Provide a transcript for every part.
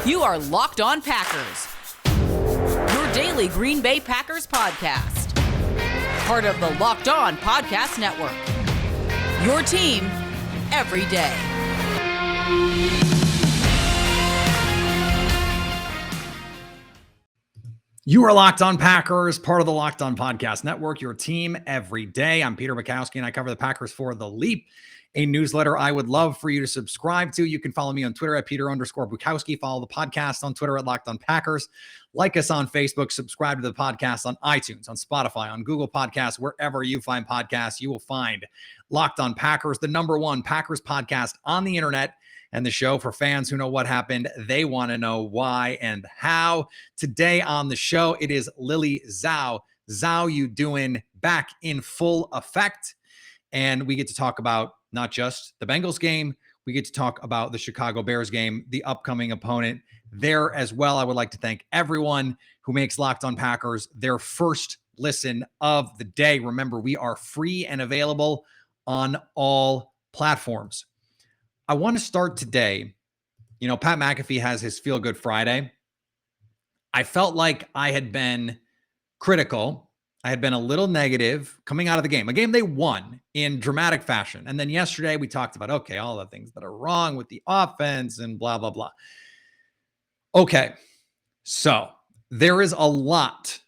You are Locked On Packers, your daily Green Bay Packers podcast. Part of the Locked On Podcast Network, your team every day. You are Locked On Packers, part of the Locked On Podcast Network, your team every day. I'm Peter Bukowski, and I cover the Packers for The Leap, a newsletter I would love for you to subscribe to. You can follow me on Twitter at Peter_Bukowski. Follow the podcast on Twitter at Locked On Packers. Like us on Facebook. Subscribe to the podcast on iTunes, on Spotify, on Google Podcasts. Wherever you find podcasts, you will find Locked On Packers, the #1 Packers podcast on the internet. And the show for fans who know what happened. They want to know why and how. Today on the show, it is Lily Zhao. Zhao, you doing back in full effect. And we get to talk about not just the Bengals game. We get to talk about the Chicago Bears game, the upcoming opponent there as well. I would like to thank everyone who makes Locked On Packers their first listen of the day. Remember, we are free and available on all platforms. I want to start today. You know, Pat McAfee has his Feel Good Friday. I felt like I had been critical. I had been a little negative coming out of the game, a game they won in dramatic fashion. And then yesterday we talked about, okay, all the things that are wrong with the offense and blah, blah, blah. Okay, so there is a lot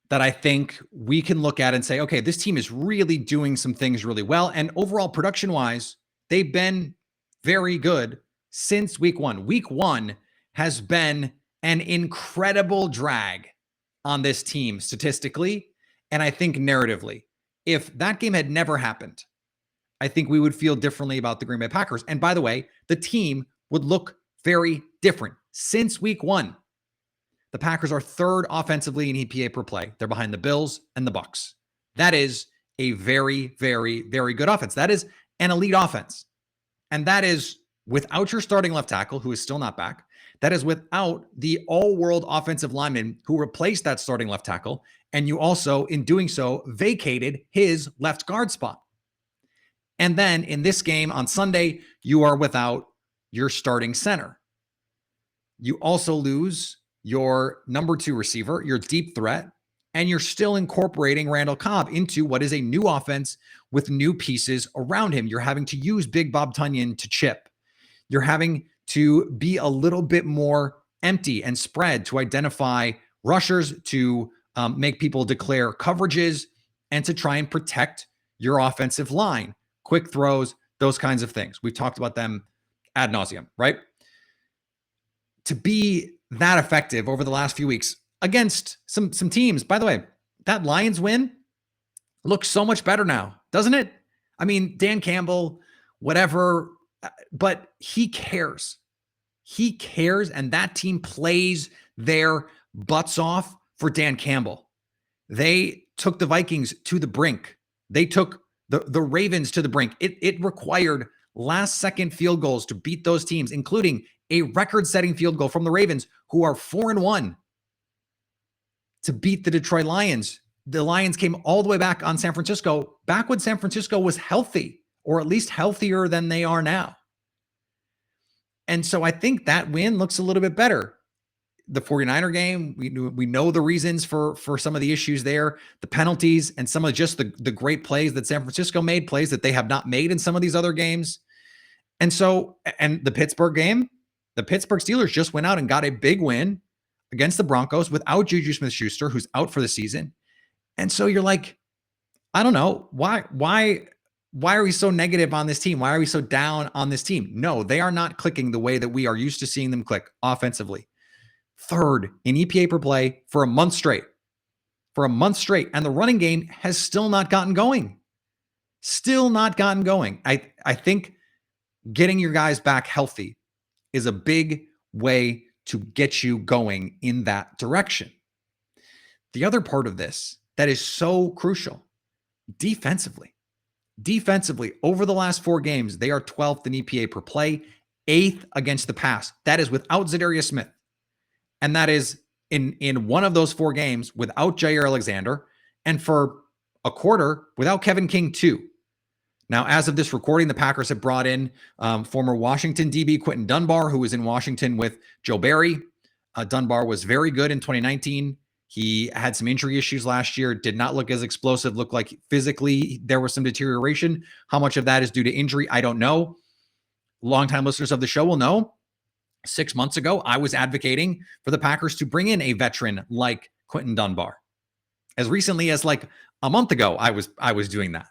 that I think we can look at and say, okay, this team is really doing some things really well. And overall production-wise, they've been very good since week one. Week one has been an incredible drag on this team statistically, and I think narratively. If that game had never happened, I think we would feel differently about the Green Bay Packers. And by the way, the team would look very different. Since week one, the Packers are third offensively in EPA per play. They're behind the Bills and the Bucs. That is a very, very, very good offense. That is an elite offense. And that is without your starting left tackle, who is still not back. That is without the all-world offensive lineman who replaced that starting left tackle. And you also, in doing so, vacated his left guard spot. And then in this game on Sunday, you are without your starting center. You also lose your #2 receiver, your deep threat, and you're still incorporating Randall Cobb into what is a new offense with new pieces around him. You're having to use Big Bob Tonyan to chip. You're having to be a little bit more empty and spread to identify rushers, to make people declare coverages, and to try and protect your offensive line. Quick throws, those kinds of things. We've talked about them ad nauseum, right? To be that effective over the last few weeks against some teams. By the way, that Lions win looks so much better now, doesn't it? I mean, Dan Campbell, whatever, but he cares. He cares, and that team plays their butts off for Dan Campbell. They took the Vikings to the brink. They took the Ravens to the brink. It required last-second field goals to beat those teams, including a record-setting field goal from the Ravens, who are 4-1, to beat the Detroit Lions. The Lions came all the way back on San Francisco, back when San Francisco was healthy, or at least healthier than they are now. And so I think that win looks a little bit better. The 49er game, we know the reasons for some of the issues there, the penalties, and some of just the great plays that San Francisco made, plays that they have not made in some of these other games. And so, and the Pittsburgh game, the Pittsburgh Steelers just went out and got a big win against the Broncos without Juju Smith-Schuster, who's out for the season. And so you're like, I don't know, why are we so negative on this team? Why are we so down on this team? No, they are not clicking the way that we are used to seeing them click offensively. Third in EPA per play for a month straight. And the running game has still not gotten going. I think getting your guys back healthy is a big way to get you going in that direction. The other part of this that is so crucial, defensively, over the last 4 games, they are 12th in EPA per play, 8th against the pass. That is without Zadarius Smith. And that is in one of those 4 games without Jair Alexander, and for a quarter without Kevin King too. Now, as of this recording, the Packers have brought in former Washington DB Quentin Dunbar, who was in Washington with Joe Barry. Dunbar was very good in 2019. He had some injury issues last year, did not look as explosive, looked like physically there was some deterioration. How much of that is due to injury, I don't know. Longtime listeners of the show will know 6 months ago, I was advocating for the Packers to bring in a veteran like Quentin Dunbar. As recently as like a month ago, I was doing that.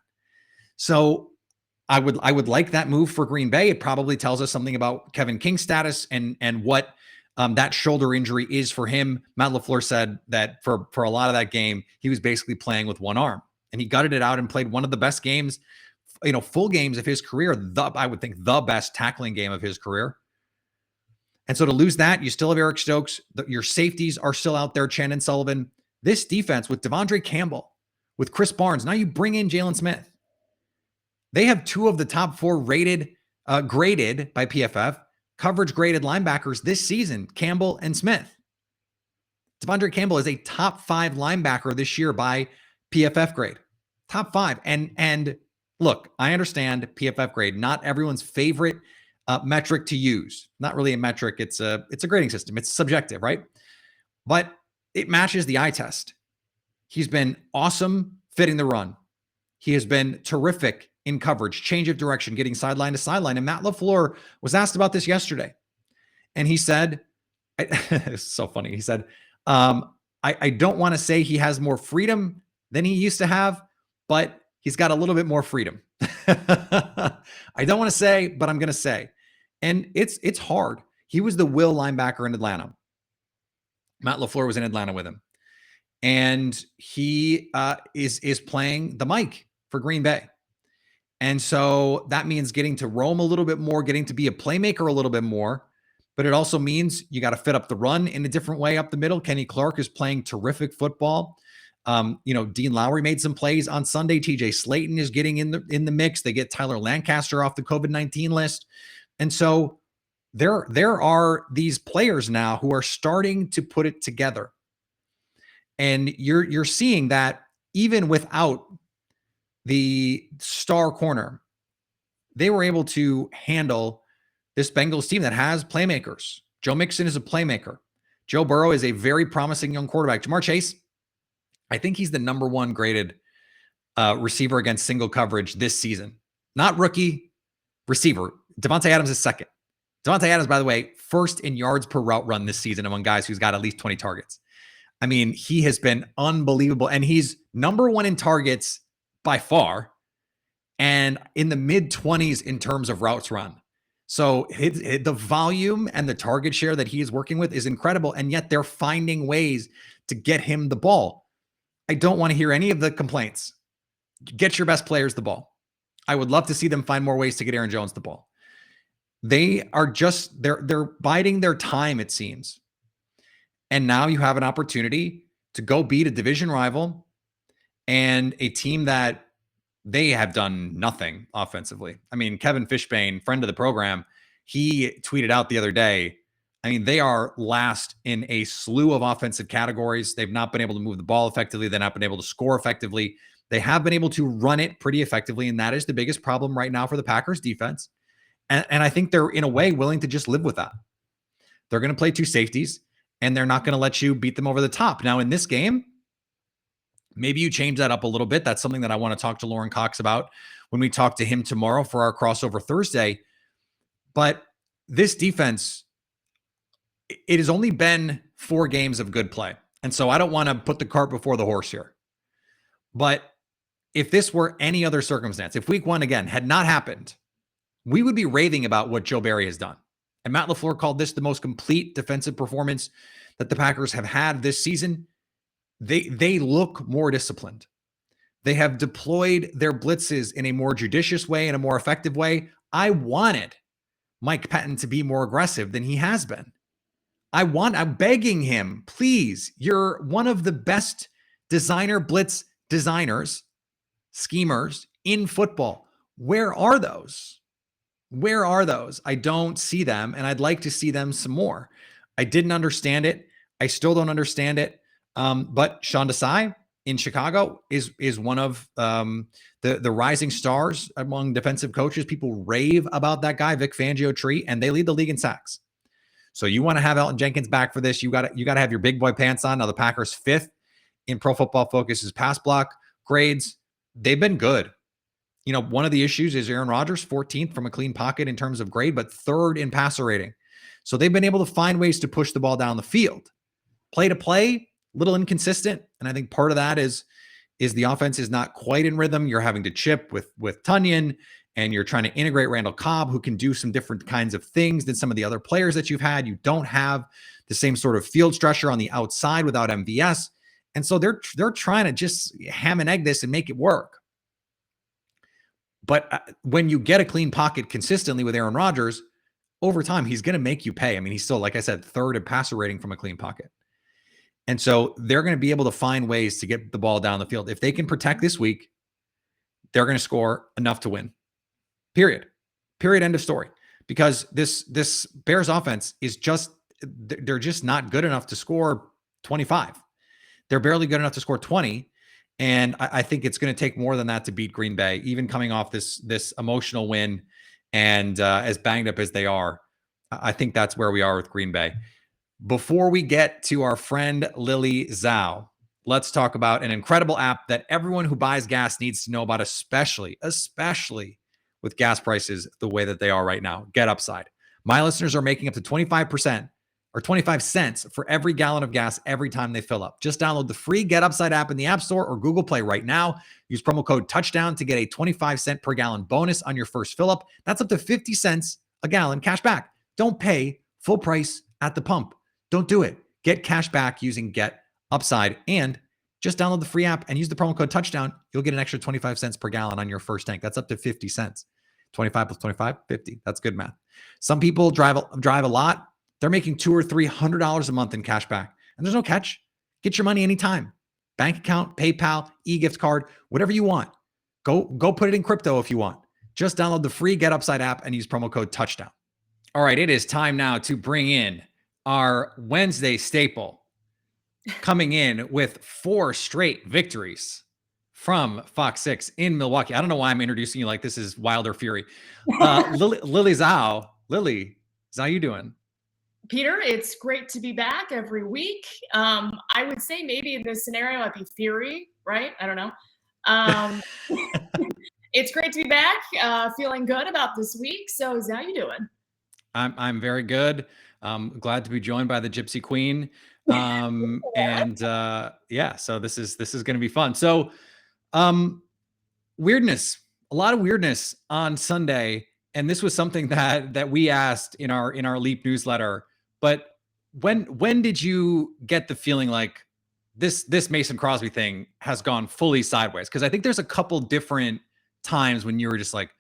So I would like that move for Green Bay. It probably tells us something about Kevin King's status and what that shoulder injury is for him. Matt LaFleur said that for a lot of that game, he was basically playing with one arm, and he gutted it out and played one of the best games, full games of his career. I would think the best tackling game of his career. And so to lose that, you still have Eric Stokes. Your safeties are still out there, Chandon Sullivan. This defense with Devondre Campbell, with Chris Barnes, now you bring in Jalen Smith. They have two of the top four graded by PFF, coverage graded linebackers this season, Campbell and Smith. Devondre Campbell is a top 5 linebacker this year by PFF grade. Top 5. And look, I understand PFF grade, not everyone's favorite metric to use. Not really a metric. It's a grading system. It's subjective, right? But it matches the eye test. He's been awesome fitting the run. He has been terrific in coverage, change of direction, getting sideline to sideline. And Matt LaFleur was asked about this yesterday. And he said, it's so funny. He said, I don't want to say he has more freedom than he used to have, but he's got a little bit more freedom. I don't want to say, but I'm going to say. And it's hard. He was the will linebacker in Atlanta. Matt LaFleur was in Atlanta with him. And he is playing the mic for Green Bay. And so that means getting to roam a little bit more, getting to be a playmaker a little bit more. But it also means you got to fit up the run in a different way up the middle. Kenny Clark is playing terrific football. Dean Lowry made some plays on Sunday. TJ Slayton is getting in the mix. They get Tyler Lancaster off the COVID-19 list. And so there are these players now who are starting to put it together. And you're seeing that even without the star corner, they were able to handle this Bengals team that has playmakers. Joe Mixon is a playmaker. Joe Burrow is a very promising young quarterback. Jamar Chase, I think he's the number 1 graded receiver against single coverage this season. Not rookie, receiver. Devontae Adams is second. Devontae Adams, by the way, first in yards per route run this season among guys who's got at least 20 targets. I mean, he has been unbelievable. And he's number 1 in targets by far, and in the mid-20s in terms of routes run. So the volume and the target share that he is working with is incredible, and yet they're finding ways to get him the ball. I don't want to hear any of the complaints. Get your best players the ball. I would love to see them find more ways to get Aaron Jones the ball. They are just, they're biding their time, it seems. And now you have an opportunity to go beat a division rival and a team that they have done nothing offensively. I mean, Kevin Fishbane, friend of the program, he tweeted out the other day, I mean, they are last in a slew of offensive categories. They've not been able to move the ball effectively. They've not been able to score effectively. They have been able to run it pretty effectively, and that is the biggest problem right now for the Packers defense. And I think they're, in a way, willing to just live with that. They're going to play 2 safeties, and they're not going to let you beat them over the top. Now, in this game, maybe you change that up a little bit. That's something that I want to talk to Lauren Cox about when we talk to him tomorrow for our crossover Thursday. But this defense, it has only been 4 games of good play. And so I don't want to put the cart before the horse here. But if this were any other circumstance, if week 1 again had not happened, we would be raving about what Joe Barry has done. And Matt LaFleur called this the most complete defensive performance that the Packers have had this season. They look more disciplined. They have deployed their blitzes in a more judicious way, in a more effective way. I wanted Mike Pettin to be more aggressive than he has been. I'm begging him, please, you're one of the best designer blitz designers, schemers in football. Where are those? Where are those? I don't see them, and I'd like to see them some more. I didn't understand it. I still don't understand it. But Sean Desai, in Chicago is one of the rising stars among defensive coaches. People rave about that guy, Vic Fangio tree, and they lead the league in sacks. So you want to have Elton Jenkins back for this. You got to have your big boy pants on. Now the Packers 5th in Pro Football Focus's pass block grades. They've been good. One of the issues is Aaron Rodgers, 14th from a clean pocket in terms of grade, but 3rd in passer rating. So they've been able to find ways to push the ball down the field. Play to play, a little inconsistent. And I think part of that is the offense is not quite in rhythm. You're having to chip with Tunyon, and you're trying to integrate Randall Cobb, who can do some different kinds of things than some of the other players that you've had. You don't have the same sort of field stretcher on the outside without MVS. And so they're trying to just ham and egg this and make it work. But when you get a clean pocket consistently with Aaron Rodgers, over time, he's going to make you pay. I mean, he's still, like I said, 3rd in passer rating from a clean pocket. And so they're going to be able to find ways to get the ball down the field. If they can protect this week, they're going to score enough to win. Period. End of story. Because this Bears offense is they're just not good enough to score 25. They're barely good enough to score 20. And I think it's going to take more than that to beat Green Bay, even coming off this emotional win. And as banged up as they are, I think that's where we are with Green Bay. Before we get to our friend Lily Zhao, let's talk about an incredible app that everyone who buys gas needs to know about, especially with gas prices the way that they are right now. Get Upside. My listeners are making up to 25% or 25 cents for every gallon of gas every time they fill up. Just download the free Get Upside app in the App Store or Google Play right now. Use promo code TOUCHDOWN to get a 25-cent per gallon bonus on your first fill up. That's up to 50 cents a gallon cash back. Don't pay full price at the pump. Don't do it. Get cash back using Get Upside, and just download the free app and use the promo code TOUCHDOWN. You'll get an extra 25 cents per gallon on your first tank. That's up to 50 cents. 25 plus 25, 50. That's good math. Some people drive a lot. They're making $200 or $300 a month in cash back. And there's no catch. Get your money anytime. Bank account, PayPal, e-gift card, whatever you want. Go put it in crypto if you want. Just download the free Get Upside app and use promo code TOUCHDOWN. All right, it is time now to bring in our Wednesday staple, coming in with 4 straight victories from Fox 6 in Milwaukee. I don't know why I'm introducing you like this is Wilder Fury. Lily Zhao. Lily, how you doing? Peter, it's great to be back every week. I would say maybe in this scenario, I'd be Fury, right? I don't know. It's great to be back, feeling good about this week. So how you doing? I'm very good. Glad to be joined by the Gypsy Queen. So this is going to be fun. So, weirdness, a lot of weirdness on Sunday. And this was something that we asked in our Leap newsletter. But when did you get the feeling like this Mason Crosby thing has gone fully sideways? Because I think there's a couple different times when you were just like,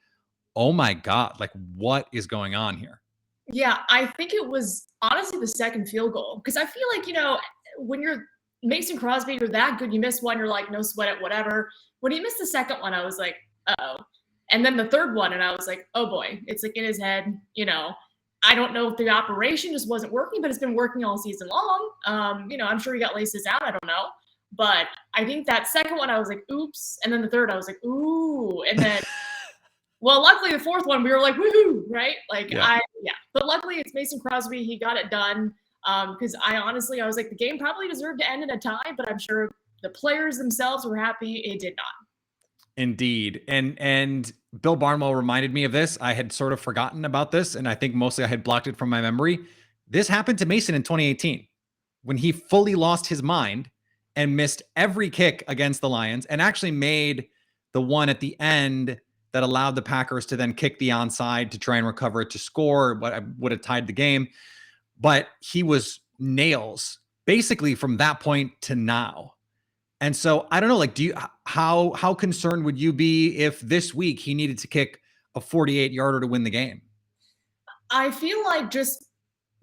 oh my God, like what is going on here? Yeah, I think it was honestly the second field goal. Because I feel like, when you're Mason Crosby, you're that good. You miss one, you're like, no sweat it, whatever. When he missed the second one, I was like, uh-oh. And then the third one, and I was like, oh boy, it's like in his head, I don't know if the operation just wasn't working, but it's been working all season long. I'm sure he got laces out. I don't know. But I think that second one, I was like, oops. And then the third, I was like, ooh. And then, well, luckily the fourth one, we were like, woohoo, right? But luckily it's Mason Crosby. He got it done. Because I was like, the game probably deserved to end in a tie, but I'm sure the players themselves were happy it did not. Indeed. And Bill Barnwell reminded me of this. I had sort of forgotten about this, and I think mostly I had blocked it from my memory. This happened to Mason in 2018 when he fully lost his mind and missed every kick against the Lions and actually made the one at the end that allowed the Packers to then kick the onside to try and recover it to score, what would have tied the game. But he was nails basically from that point to now. And so I don't know, like, how concerned would you be if this week he needed to kick a 48-yarder to win the game? I feel like just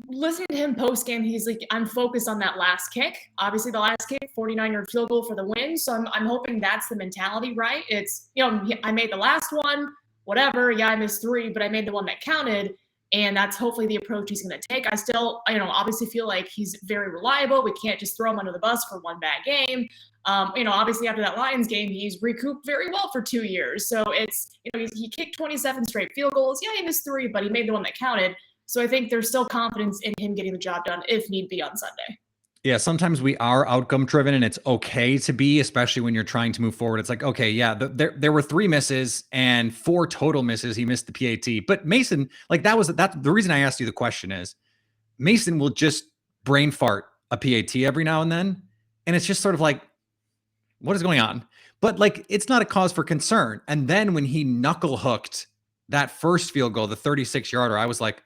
listening to him post game, he's like, I'm focused on that last kick. Obviously the last kick, 49-yard field goal for the win. So I'm hoping that's the mentality, right? It's, I made the last one, whatever. Yeah, I missed 3, but I made the one that counted. And that's hopefully the approach he's going to take. I still, obviously feel like he's very reliable. We can't just throw him under the bus for one bad game. Obviously after that Lions game, he's recouped very well for 2 years. So it's, he kicked 27 straight field goals. Yeah, he missed 3, but he made the one that counted. So I think there's still confidence in him getting the job done if need be on Sunday. Yeah, sometimes we are outcome driven, and it's okay to be, especially when you're trying to move forward. It's like, okay, yeah, there were 3 misses and 4 total misses. He missed the PAT, but Mason, like that's the reason I asked you the question is Mason will just brain fart a PAT every now and then, and it's just sort of like, what is going on? But like, it's not a cause for concern. And then when he knuckle hooked that first field goal, the 36-yarder, I was like,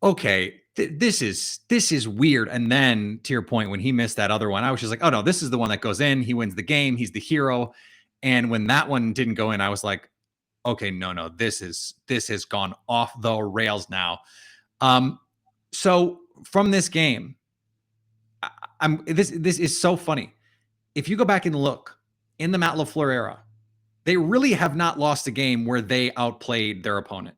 okay, this is weird. And then to your point, when he missed that other one, I was just like, oh no, this is the one that goes in. He wins the game. He's the hero. And when that one didn't go in, I was like, okay, no, this has gone off the rails now. So from this game, this is so funny. If you go back and look in the Matt LaFleur era, they really have not lost a game where they outplayed their opponent.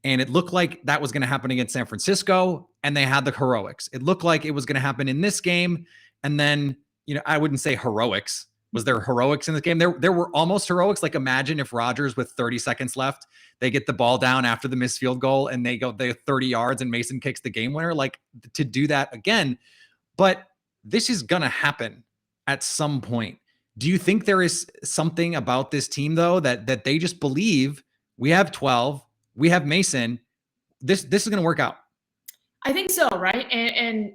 And it looked like that was going to happen against San Francisco, and they had the heroics. It looked like it was going to happen in this game. And then, I wouldn't say heroics. Was there heroics in this game? There were almost heroics. Like, imagine if Rodgers, with 30 seconds left, they get the ball down after the missed field goal and they go 30 yards and Mason kicks the game winner. Like, to do that again. But this is going to happen at some point. Do you think there is something about this team, though, that they just believe we have 12, we have Mason, this is going to work out? I think so, right? And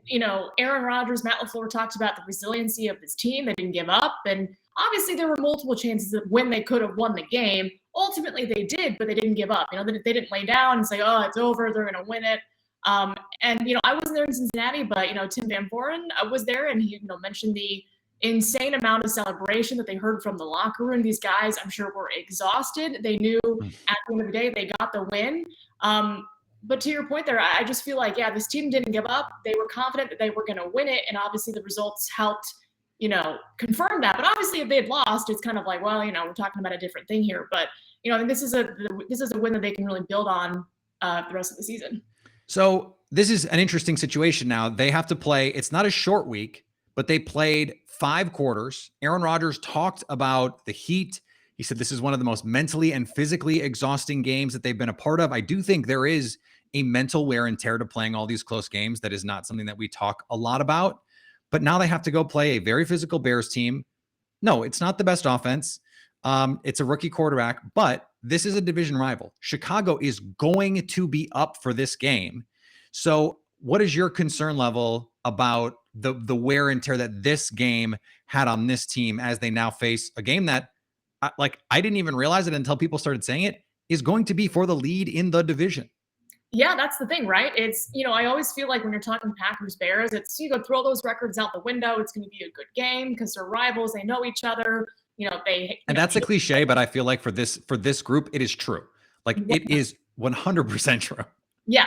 Aaron Rodgers, Matt LaFleur talked about the resiliency of this team. They didn't give up. And obviously there were multiple chances of when they could have won the game. Ultimately they did, but they didn't give up. They didn't lay down and say, oh, it's over, they're going to win it. I wasn't there in Cincinnati, but, Tim Van Voren was there, and he, mentioned the insane amount of celebration that they heard from the locker room. These guys, I'm sure, were exhausted. They knew at the end of the day they got the win. But to your point there, I just feel like, yeah, this team didn't give up. They were confident that they were going to win it, and obviously the results helped, confirm that. But obviously, if they had lost, it's kind of like, well, we're talking about a different thing here. But I think this is a win that they can really build on the rest of the season. So this is an interesting situation now. They have to play. It's not a short week, but they played 5 quarters. Aaron Rodgers talked about the heat. He said this is one of the most mentally and physically exhausting games that they've been a part of. I do think there is a mental wear and tear to playing all these close games. That is not something that we talk a lot about. But now they have to go play a very physical Bears team. No, it's not the best offense. It's a rookie quarterback, but this is a division rival. Chicago is going to be up for this game. So what is your concern level about the wear and tear that this game had on this team as they now face a game that, I didn't even realize it until people started saying it, is going to be for the lead in the division? Yeah, that's the thing, right? It's, I always feel like when you're talking Packers Bears, it's, throw those records out the window. It's going to be a good game because they're rivals. They know each other. And that's a cliche, but I feel like for this group, it is true. Like, it is 100% true. Yeah,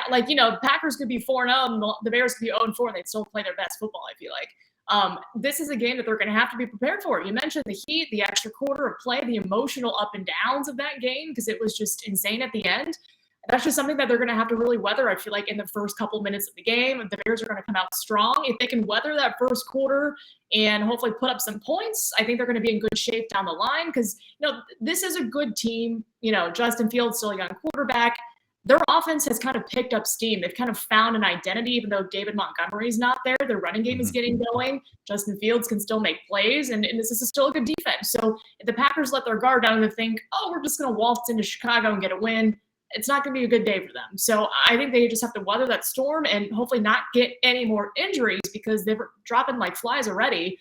Packers could be 4-0 and the Bears could be 0-4 and they'd still play their best football, I feel like. This is a game that they're going to have to be prepared for. You mentioned the heat, the extra quarter of play, the emotional up and downs of that game because it was just insane at the end. That's just something that they're going to have to really weather, I feel like, in the first couple minutes of the game. The Bears are going to come out strong. If they can weather that first quarter and hopefully put up some points, I think they're going to be in good shape down the line because, this is a good team. Justin Fields still a young quarterback. Their offense has kind of picked up steam. They've kind of found an identity, even though David Montgomery's not there. Their running game is getting going. Justin Fields can still make plays, and this is still a good defense. So if the Packers let their guard down and think, oh, we're just going to waltz into Chicago and get a win, it's not going to be a good day for them. So I think they just have to weather that storm and hopefully not get any more injuries because they were dropping like flies already.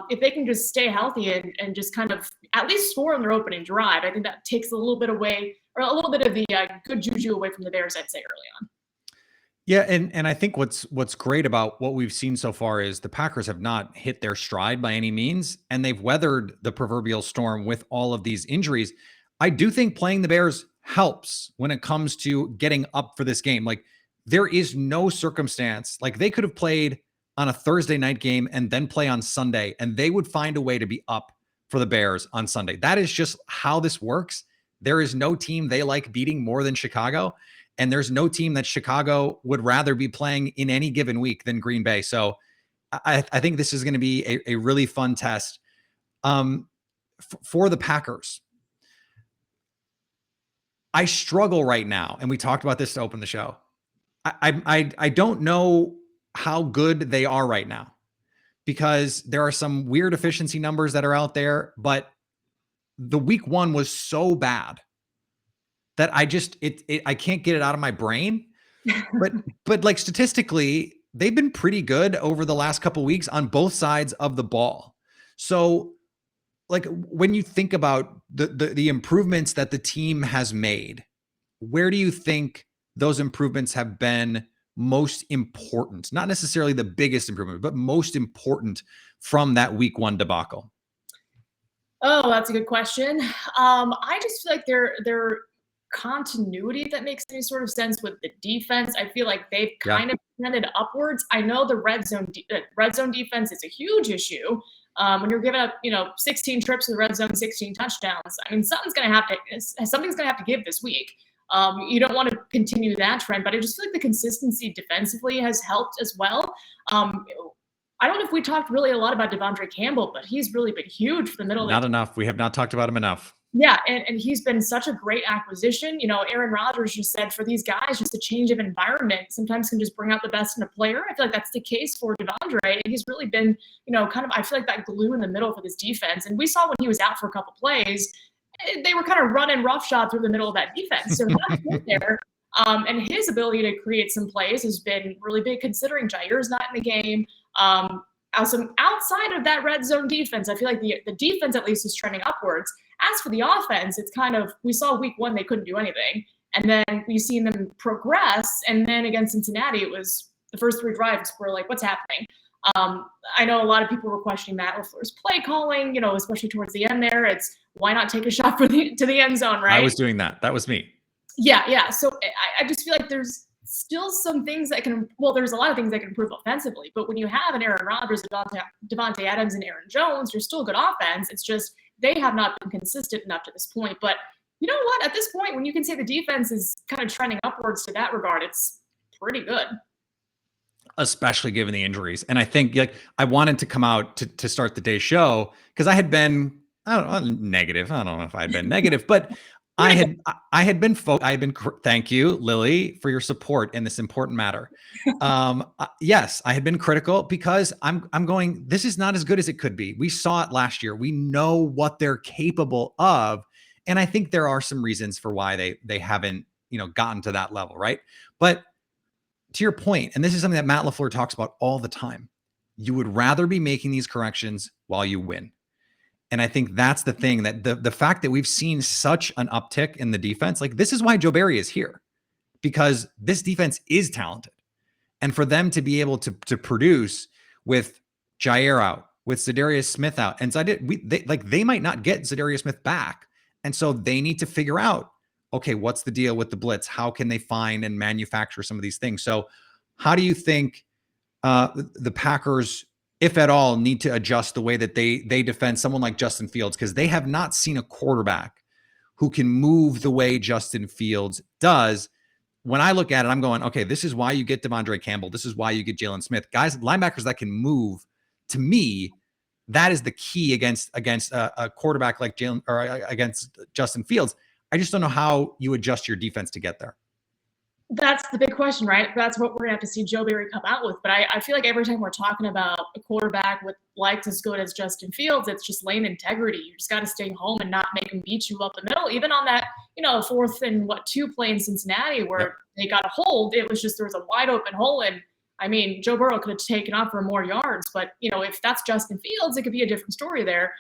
If they can just stay healthy and just kind of at least score in their opening drive, I think that takes a little bit away, or a little bit of the good juju away from the Bears, I'd say, early on. Yeah, and I think what's great about what we've seen so far is the Packers have not hit their stride by any means, and they've weathered the proverbial storm with all of these injuries. I do think playing the Bears helps when it comes to getting up for this game. Like, there is no circumstance, like they could have played on a Thursday night game and then play on Sunday, and they would find a way to be up for the Bears on Sunday. That is just how this works. There is no team they like beating more than Chicago. And there's no team that Chicago would rather be playing in any given week than Green Bay. So I think this is going to be a really fun test for the Packers. I struggle right now, and we talked about this to open the show. I don't know how good they are right now because there are some weird efficiency numbers that are out there, but the week one was so bad that I can't get it out of my brain. But like statistically, they've been pretty good over the last couple of weeks on both sides of the ball. So like when you think about the improvements that the team has made, where do you think those improvements have been most important? Not necessarily the biggest improvement, but most important from that week one debacle. Oh, that's a good question. I just feel like their continuity, if that makes any sort of sense, with the defense. I feel like they've kind of trended upwards. I know the red zone defense is a huge issue. When you're giving up, 16 trips to the red zone, 16 touchdowns. I mean, something's gonna have to give this week. You don't want to continue that trend, but I just feel like the consistency defensively has helped as well. I don't know if we talked really a lot about Devondre Campbell, but he's really been huge for the middle. Not enough. We have not talked about him enough. Yeah, and he's been such a great acquisition. Aaron Rodgers just said for these guys, just a change of environment sometimes can just bring out the best in a player. I feel like that's the case for Devondre, and he's really been, kind of, I feel like that glue in the middle for this defense. And we saw when he was out for a couple plays, they were kind of running roughshod through the middle of that defense. So that's good there. And his ability to create some plays has been really big, considering Jair's not in the game. Outside of that red zone defense, I feel like the defense at least is trending upwards. As for the offense, it's kind of, we saw week one, they couldn't do anything. And then we've seen them progress. And then against Cincinnati, it was the first three drives were like, what's happening? I know a lot of people were questioning Matt LaFleur's play calling, especially towards the end there. It's why not take a shot to the end zone, right? I was doing that. That was me. Yeah. So I just feel like there's still some things that there's a lot of things that can improve offensively. But when you have an Aaron Rodgers, Devontae Adams, and Aaron Jones, you're still a good offense. It's just they have not been consistent enough to this point. But you know what? At this point, when you can say the defense is kind of trending upwards to that regard, it's pretty good. Especially given the injuries. And I think I wanted to come out to start the day's show because I had been, negative. I don't know if I had been negative, but I had been thank you, Lily, for your support in this important matter. Yes, I had been critical because I'm going, this is not as good as it could be. We saw it last year. We know what they're capable of. And I think there are some reasons for why they haven't, gotten to that level. Right. But to your point, and this is something that Matt LaFleur talks about all the time, you would rather be making these corrections while you win. And I think that's the thing, that the fact that we've seen such an uptick in the defense, like this is why Joe Barry is here, because this defense is talented. And for them to be able to produce with Jair out, with Za'Darius Smith out, and they might not get Za'Darius Smith back. And so they need to figure out, okay, what's the deal with the blitz? How can they find and manufacture some of these things? So how do you think the Packers, if at all, need to adjust the way that they defend someone like Justin Fields? Because they have not seen a quarterback who can move the way Justin Fields does. When I look at it, I'm going, okay, this is why you get Devondre Campbell. This is why you get Jalen Smith. Guys, linebackers that can move. To me, that is the key against a quarterback like Jalen, or against Justin Fields. I just don't know how you adjust your defense to get there. That's the big question, right? That's what we're going to have to see Joe Barry come out with. But I feel like every time we're talking about a quarterback with legs as good as Justin Fields, it's just lane integrity. You just got to stay home and not make him beat you up the middle. Even on that, 4th and 2 play in Cincinnati where they got a hold, it was just, there was a wide open hole. And I mean, Joe Burrow could have taken off for more yards, but if that's Justin Fields, it could be a different story there.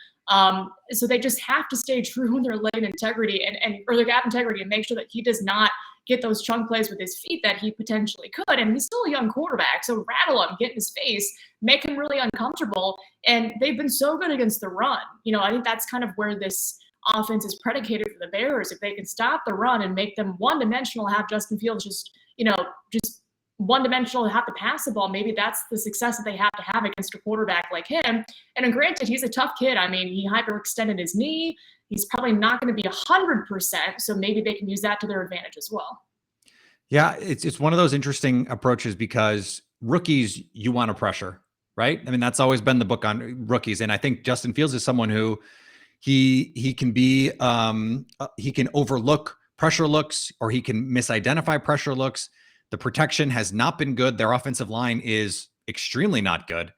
So they just have to stay true in their lane integrity or their gap integrity and make sure that he does not get those chunk plays with his feet that he potentially could. And he's still a young quarterback, so rattle him, get in his face, make him really uncomfortable. And they've been so good against the run. I think that's kind of where this offense is predicated for the Bears. If they can stop the run and make them one-dimensional, have Justin Fields just one-dimensional, have to pass the ball, maybe that's the success that they have to have against a quarterback like him. And granted, he's a tough kid. I mean, he hyperextended his knee. He's probably not going to be 100%, so maybe they can use that to their advantage as well. Yeah, it's one of those interesting approaches because rookies you want to pressure, right? I mean, that's always been the book on rookies, and I think Justin Fields is someone who he can be he can overlook pressure looks or he can misidentify pressure looks. The protection has not been good. Their offensive line is extremely not good.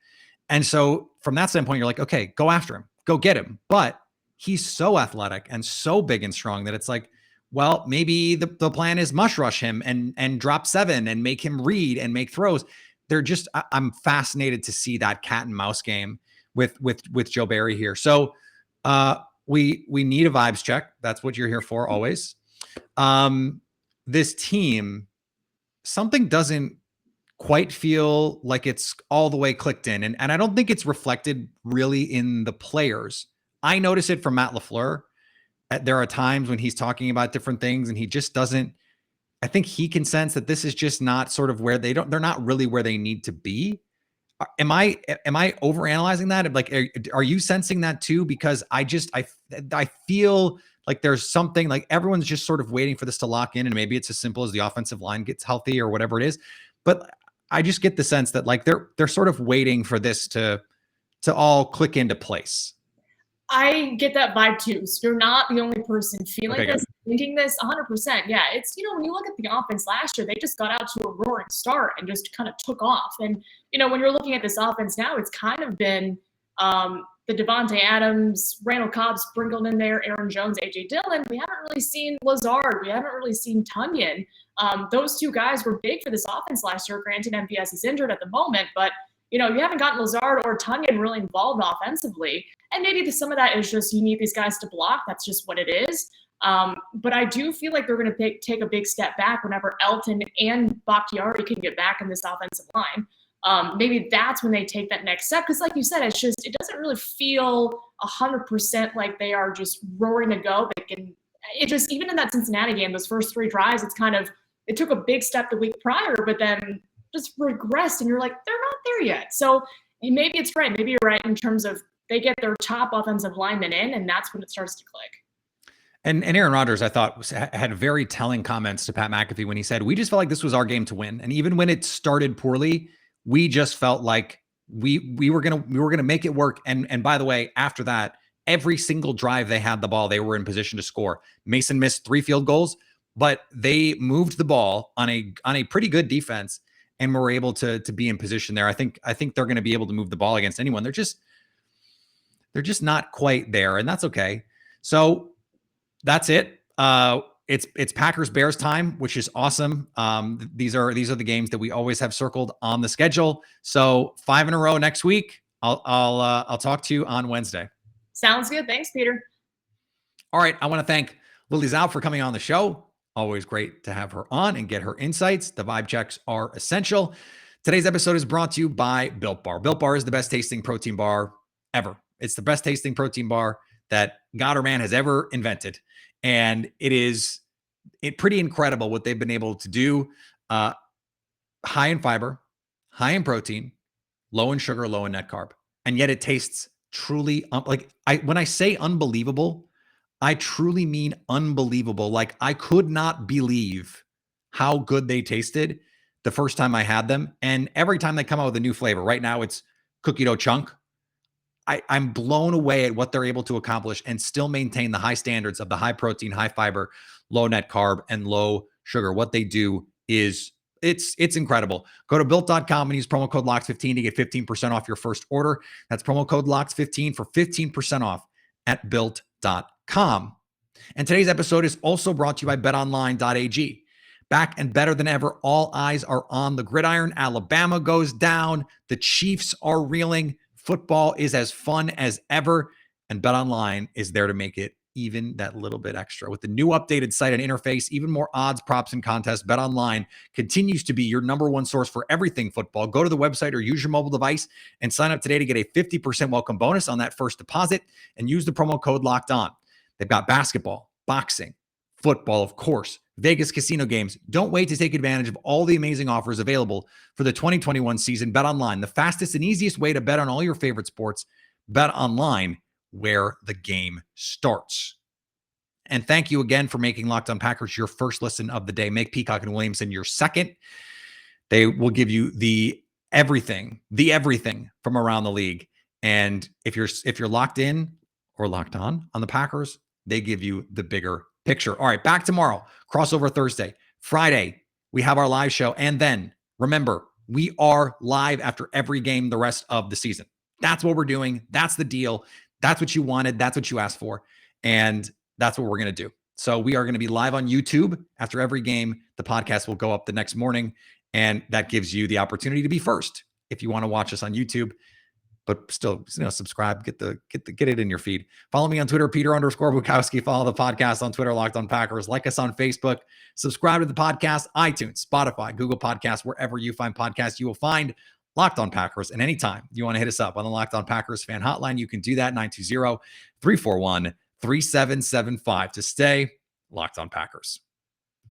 And so from that standpoint, you're like, okay, go after him, go get him. But he's so athletic and so big and strong that it's like, well, maybe the plan is mush rush him and drop 7 and make him read and make throws. They're just, I'm fascinated to see that cat and mouse game with Joe Barry here. So we need a vibes check. That's what you're here for always. This team, something doesn't quite feel like it's all the way clicked in. And I don't think it's reflected really in the players. I notice it from Matt LaFleur. There are times when he's talking about different things and he just doesn't, I think he can sense that this is just not sort of where they're not really where they need to be. Am I overanalyzing that? Like, are you sensing that too? Because I feel like there's something like everyone's just sort of waiting for this to lock in. And maybe it's as simple as the offensive line gets healthy or whatever it is. But I just get the sense that like they're sort of waiting for this to all click into place. I get that vibe too. So you're not the only person feeling this, thinking this 100%. Yeah, it's, when you look at the offense last year, they just got out to a roaring start and just kind of took off. And, when you're looking at this offense now, it's kind of been the Devontae Adams, Randall Cobb sprinkled in there, Aaron Jones, A.J. Dillon. We haven't really seen Lazard. We haven't really seen Tunyon. Those two guys were big for this offense last year. Granted, MVS is injured at the moment, but you haven't gotten Lazard or Tunyon really involved offensively. And maybe some of that is just you need these guys to block. That's just what it is. But I do feel like they're going to take a big step back whenever Elton and Bakhtiari can get back in this offensive line. Maybe that's when they take that next step. Because like you said, it doesn't really feel 100% like they are just roaring to go. Even in that Cincinnati game, those first 3 drives, it took a big step the week prior, but then just regressed, and you're like, they're not there yet. So maybe it's right. Maybe you're right in terms of they get their top offensive lineman in, and that's when it starts to click. And Aaron Rodgers, I thought, had very telling comments to Pat McAfee when he said, we just felt like this was our game to win. And even when it started poorly, we just felt like we were gonna make it work. And by the way, after that, every single drive they had the ball, they were in position to score. Mason missed 3 field goals, but they moved the ball on a pretty good defense and were able to be in position there. I think they're going to be able to move the ball against anyone. They're just not quite there, and that's okay. So that's it. It's Packers Bears time, which is awesome. These are the games that we always have circled on the schedule. So 5 in a row next week. I'll talk to you on Wednesday. Sounds good. Thanks, Peter. All right. I want to thank Lily Zhao for coming on the show. Always great to have her on and get her insights. The vibe checks are essential. Today's episode is brought to you by Built Bar. Built Bar is the best tasting protein bar ever. It's the best tasting protein bar that God or man has ever invented. And it's pretty incredible what they've been able to do. High in fiber, high in protein, low in sugar, low in net carb. And yet it tastes truly when I say unbelievable, I truly mean unbelievable. Like I could not believe how good they tasted the first time I had them. And every time they come out with a new flavor, right now it's cookie dough chunk. I'm blown away at what they're able to accomplish and still maintain the high standards of the high protein, high fiber, low net carb, and low sugar. What they do is it's incredible. Go to built.com and use promo code LOCKS15 to get 15% off your first order. That's promo code LOCKS15 for 15% off at built.com. And today's episode is also brought to you by betonline.ag. Back and better than ever, all eyes are on the gridiron. Alabama goes down. The Chiefs are reeling. Football is as fun as ever, and BetOnline is there to make it even that little bit extra. With the new updated site and interface, even more odds, props, and contests, BetOnline continues to be your number one source for everything football. Go to the website or use your mobile device and sign up today to get a 50% welcome bonus on that first deposit and use the promo code Locked On. They've got basketball, boxing, football, of course, Vegas casino games. Don't wait to take advantage of all the amazing offers available for the 2021 season. BetOnline, the fastest and easiest way to bet on all your favorite sports. BetOnline, where the game starts. And thank you again for making Locked On Packers your first listen of the day. Make Peacock and Williamson your second. They will give you the everything from around the league. And if you're locked in or locked on the Packers, they give you the bigger picture. All right, back tomorrow, crossover Thursday. Friday, we have our live show. And then remember, we are live after every game the rest of the season. That's what we're doing. That's the deal. That's what you wanted. That's what you asked for. And that's what we're going to do. So we are going to be live on YouTube after every game. The podcast will go up the next morning, and that gives you the opportunity to be first if you want to watch us on YouTube. But still, subscribe, get it in your feed. Follow me on Twitter, Peter_Bukowski. Follow the podcast on Twitter, Locked On Packers. Like us on Facebook. Subscribe to the podcast, iTunes, Spotify, Google Podcasts, wherever you find podcasts, you will find Locked On Packers. And anytime you want to hit us up on the Locked On Packers fan hotline, you can do that, 920-341-3775 to stay Locked On Packers.